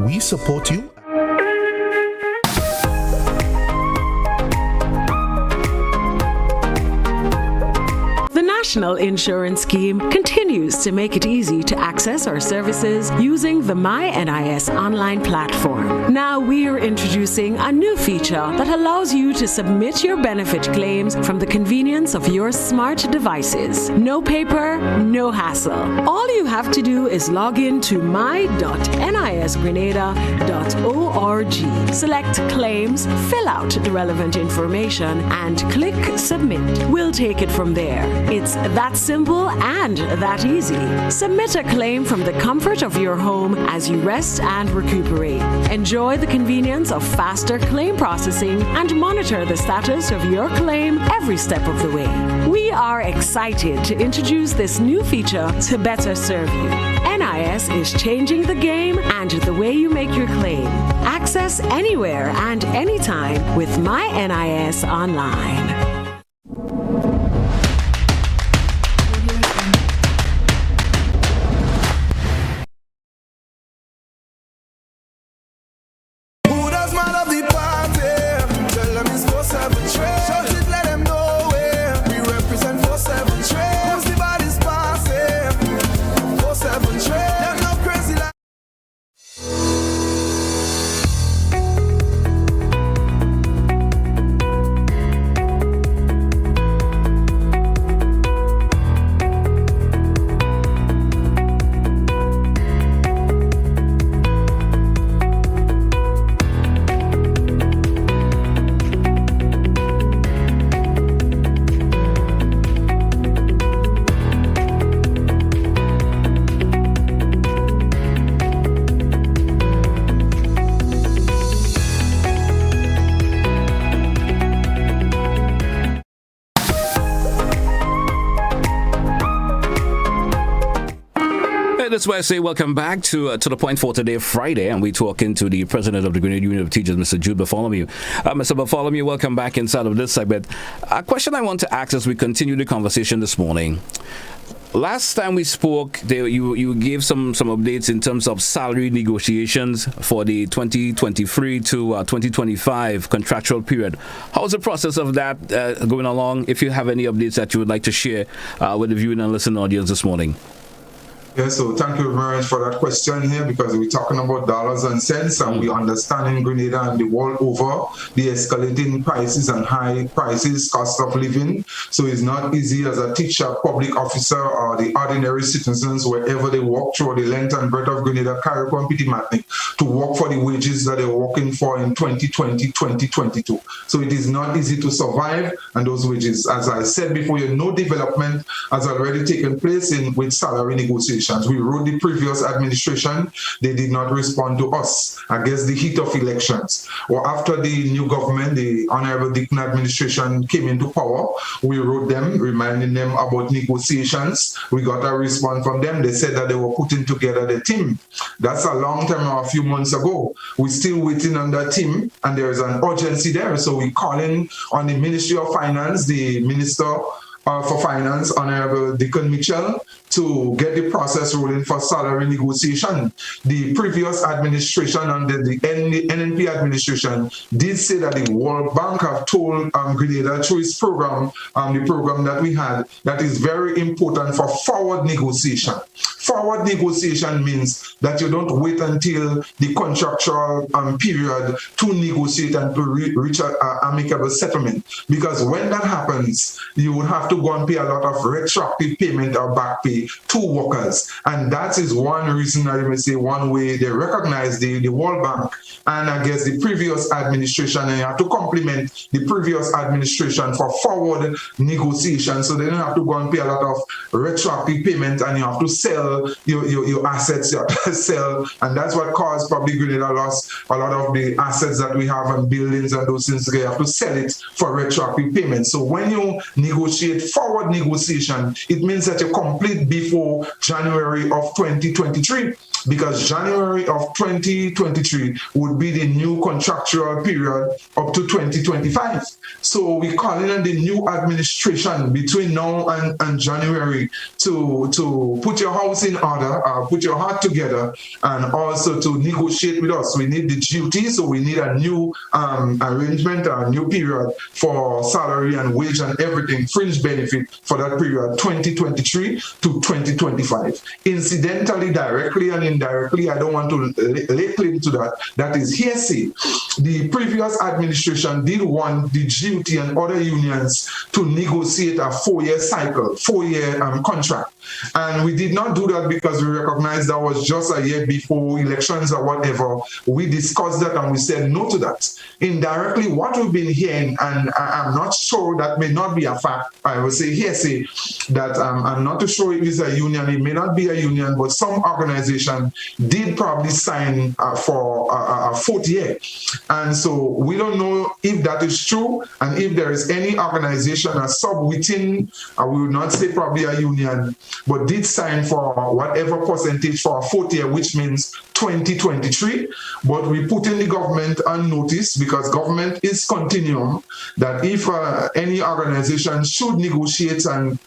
We support you. The National Insurance Scheme continues to make it easy to access our services using the MyNIS online platform. Now we're introducing a new feature that allows you to submit your benefit claims from the convenience of your smart devices. No paper, no hassle. All you have to do is log in to my.nisgrenada.org. Select claims, fill out the relevant information, and click submit. We'll take it from there. It's that simple and that easy. Submit a claim from the comfort of your home as you rest and recuperate. Enjoy the convenience of faster claim processing and monitor the status of your claim every step of the way. We are excited to introduce this new feature to better serve you. NIS is changing the game and the way you make your claim. Access anywhere and anytime with MyNIS Online. That's why I say welcome back to The Point for Today, Friday, and we're talking to the president of the Grenada Union of Teachers, Mr. Jude Bartholomew. Mr. Bartholomew, welcome back inside of this segment. A question I want to ask as we continue the conversation this morning. Last time we spoke, you gave some updates in terms of salary negotiations for the 2023 to 2025 contractual period. How's the process of that going along? If you have any updates that you would like to share with the viewing and listening audience this morning. Yeah, so thank you very much for that question here, because we're talking about dollars and cents, and we understand in Grenada and the world over the escalating prices and high prices, cost of living. So it's not easy as a teacher, public officer, or the ordinary citizens, wherever they walk through the length and breadth of Grenada, Carriacou, and Pitimatnik, to work for the wages that they're working for in 2020, 2022. So it is not easy to survive, and those wages, as I said before, no development has already taken place with salary negotiations. We wrote the previous administration, they did not respond to us against the heat of elections. Or after the new government, the Honorable Dixon administration came into power, we wrote them, reminding them about negotiations. We got a response from them. They said that they were putting together the team. That's a long time, a few months ago. We're still waiting on that team, and there is an urgency there. So we're calling on the Ministry of Finance, the Minister for Finance, Honorable Deacon Mitchell, to get the process rolling for salary negotiation. The previous administration under the NNP administration did say that the World Bank have told Grenada through its program, the program that we had, that is very important for forward negotiation. Forward negotiation means that you don't wait until the contractual period to negotiate and to reach an amicable settlement. Because when that happens, you would have to go and pay a lot of retroactive payment or back pay pay to workers. And that is one reason, I may say, one way they recognize the World Bank and I guess the previous administration, and you have to compliment the previous administration for forward negotiation, so they don't have to go and pay a lot of retroactive payment, and you have to sell your assets, you have to sell, and that's what caused probably Grenada lost a lot of the assets that we have and buildings and those things. You have to sell it for retroactive payment. So when you negotiate forward negotiation, it means that you complete before January of 2023. Because January of 2023 would be the new contractual period up to 2025. So we're calling on the new administration between now and January to put your house in order, put your heart together, and also to negotiate with us. We need the duty, so we need a new arrangement, a new period for salary and wage and everything, fringe benefit for that period, 2023 to 2025. Incidentally, directly and indirectly, I don't want to lay claim to that. That is hearsay. The previous administration did want the GUT and other unions to negotiate a 4-year cycle, 4-year contract. And we did not do that because we recognized that was just a year before elections or whatever. We discussed that and we said no to that. Indirectly, what we've been hearing, and I'm not sure, that may not be a fact, I will say hearsay, that I'm not too sure it is a union, it may not be a union, but some organization did probably sign for a 4th year. And so we don't know if that is true, and if there is any organization, a sub within, we will not say probably a union, but did sign for whatever percentage for a 4th year, which means 2023. But we put in the government on notice, because government is continuum, that if any organization should negotiate, and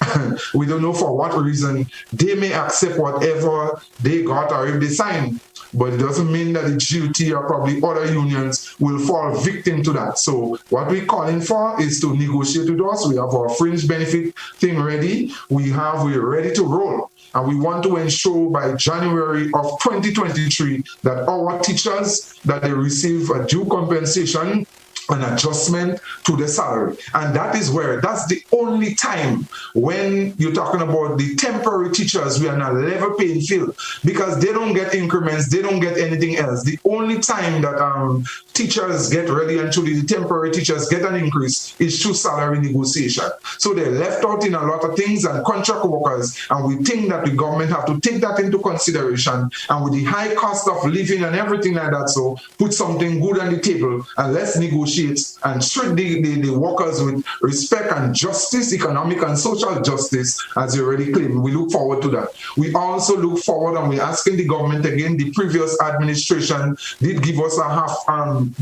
we don't know for what reason, they may accept whatever they got or if they sign. But it doesn't mean that the GUT or probably other unions will fall victim to that. So what we're calling for is to negotiate with us. We have our fringe benefit thing ready. We're ready to roll. And we want to ensure by January of 2023 that our teachers, that they receive a due compensation, an adjustment to the salary. And that's the only time when you're talking about the temporary teachers, we are in a level playing field, because they don't get increments, they don't get anything else. The only time that teachers get ready and truly the temporary teachers get an increase is through salary negotiation. So they're left out in a lot of things, and contract workers, and we think that the government have to take that into consideration, and with the high cost of living and everything like that, so put something good on the table and let's negotiate and treat the workers with respect and justice, economic and social justice, as you already claimed. We look forward to that. We also look forward, and we're asking the government again, the previous administration did give us a half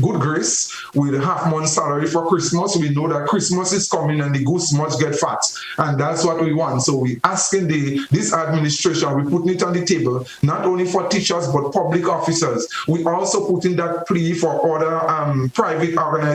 good grace with a half-month salary for Christmas. We know that Christmas is coming and the goose must get fat, and that's what we want. So we're asking this administration, we're putting it on the table, not only for teachers but public officers. We also put in that plea for other private organizations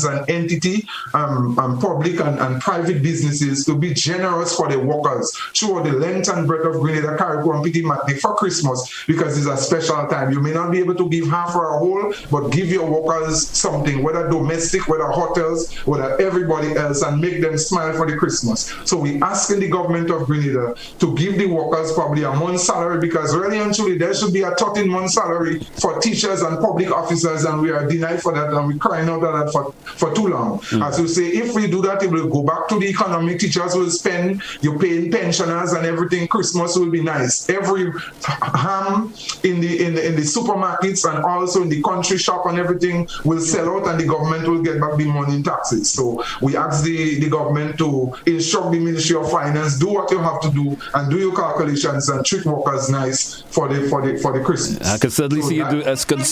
and entity, public and private businesses, to be generous for the workers throughout the length and breadth of Grenada, Carriacou, and Petit Matney for Christmas, because it's a special time. You may not be able to give half or a whole, but give your workers something, whether domestic, whether hotels, whether everybody else, and make them smile for the Christmas. So we're asking the government of Grenada to give the workers probably a month's salary, because really and truly there should be a 13-month salary for teachers and public officers, and we are denied for that, and we're crying out at that for too long. As you say, if we do that, it will go back to the economy. Teachers will spend, you're paying pensioners and everything. Christmas will be nice. Every ham in the supermarkets and also in the country shop and everything will sell out, and the government will get back the money in taxes. So we ask the government to instruct the Ministry of Finance, do what you have to do and do your calculations and treat workers nice for the Christmas. I can certainly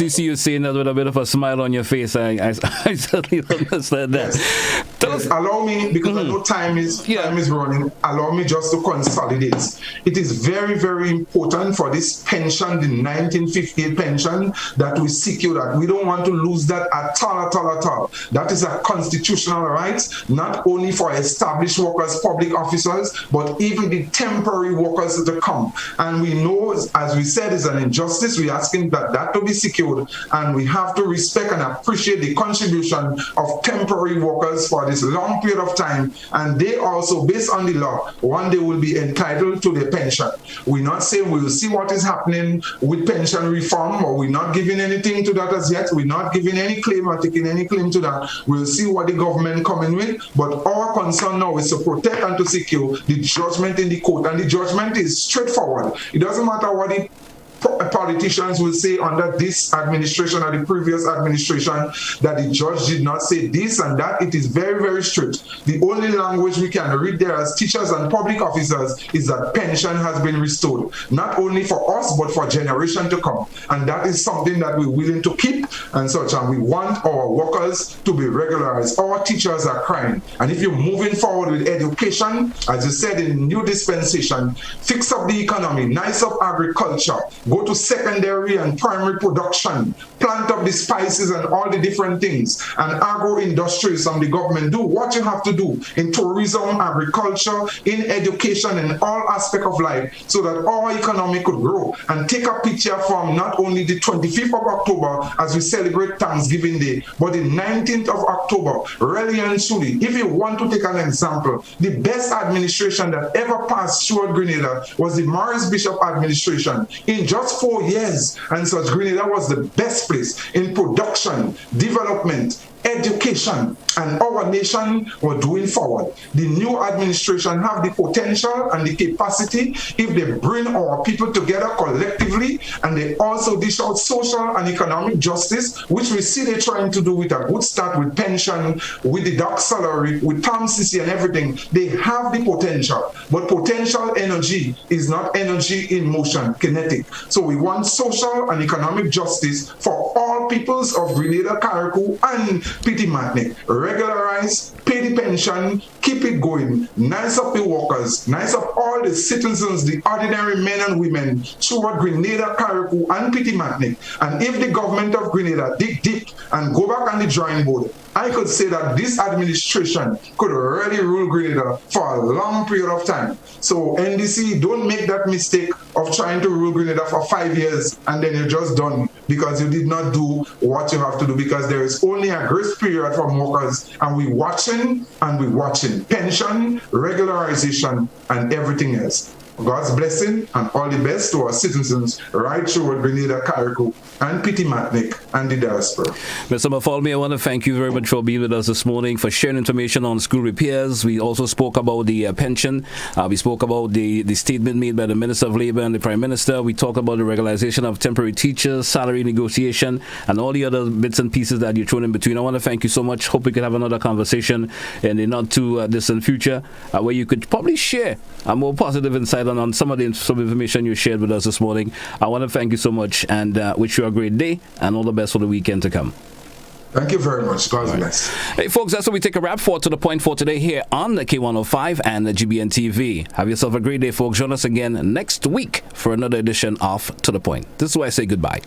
see you saying that with a bit of a smile on your face. I certainly understand that. Yes, allow me, because I know time is running, allow me just to consolidate. It is very, very important for this pension, the 1958 pension, that we secure that. We don't want to lose that at all. That is a constitutional right, not only for established workers, public officers, but even the temporary workers to come. And we know, as we said, is an injustice. We're asking that to be secured, and we have to respect and appreciate the contribution contribution of temporary workers for this long period of time, and they also, based on the law, one day will be entitled to their pension. We're not saying we'll see what is happening with pension reform, or we're not giving anything to that as yet. We're not giving any claim or taking any claim to that. We'll see what the government coming with, but our concern now is to protect and to secure the judgment in the court, and the judgment is straightforward. It doesn't matter what the politicians will say under this administration or the previous administration, that the judge did not say this and that. It is very, very strict. The only language we can read there as teachers and public officers is that pension has been restored, not only for us, but for generation to come. And that is something that we're willing to keep and such. And we want our workers to be regularized. Our teachers are crying. And if you're moving forward with education, as you said in new dispensation, fix up the economy, nice up agriculture, go to secondary and primary production, plant up the spices and all the different things, and agro-industry, some the government do what you have to do in tourism, agriculture, in education, and all aspects of life, so that our economy could grow. And take a picture from not only the 25th of October as we celebrate Thanksgiving Day, but the 19th of October, really and truly. If you want to take an example, the best administration that ever passed through Grenada was the Morris Bishop administration. In just 4 years, and such, Grenada was the best place in production, development, education, and our nation were doing forward. The new administration have the potential and the capacity, if they bring our people together collectively, and they also dish out social and economic justice, which we see they're trying to do with a good start with pension, with the dark salary, with Tom Sisi and everything. They have the potential, but potential energy is not energy in motion, kinetic. So we want social and economic justice for all peoples of Grenada, Carriacou, and Petit Martinique. Regularize, pay the pension, keep it going, nice up the workers, nice up all the citizens, the ordinary men and women throughout Grenada, Carriacou, and Petit Martinique. And if the government of Grenada dig deep and go back on the drawing board, I could say that this administration could really rule Grenada for a long period of time. So NDC, don't make that mistake of trying to rule Grenada for 5 years and then you're just done because you did not do what you have to do, because there is only a grace period for workers, and we're watching and we're watching. Pension, regularization, and everything else. God's blessing and all the best to our citizens right through Grenada, Carriacou, and Petit Martinique, and the diaspora. Mr. Bartholomew, I want to thank you very much for being with us this morning, for sharing information on school repairs. We also spoke about the pension. We spoke about the statement made by the Minister of Labour and the Prime Minister. We talked about the regularization of temporary teachers, salary negotiation, and all the other bits and pieces that you're thrown in between. I want to thank you so much. Hope we could have another conversation in the not too distant future where you could probably share a more positive insight on some of the information you shared with us this morning. I want to thank you so much and wish you a great day and all the best for the weekend to come. Thank you very much. God bless. Hey, folks, that's what we take a wrap for To The Point for today here on the K105 and the GBN TV. Have yourself a great day, folks. Join us again next week for another edition of To The Point. This is why I say goodbye.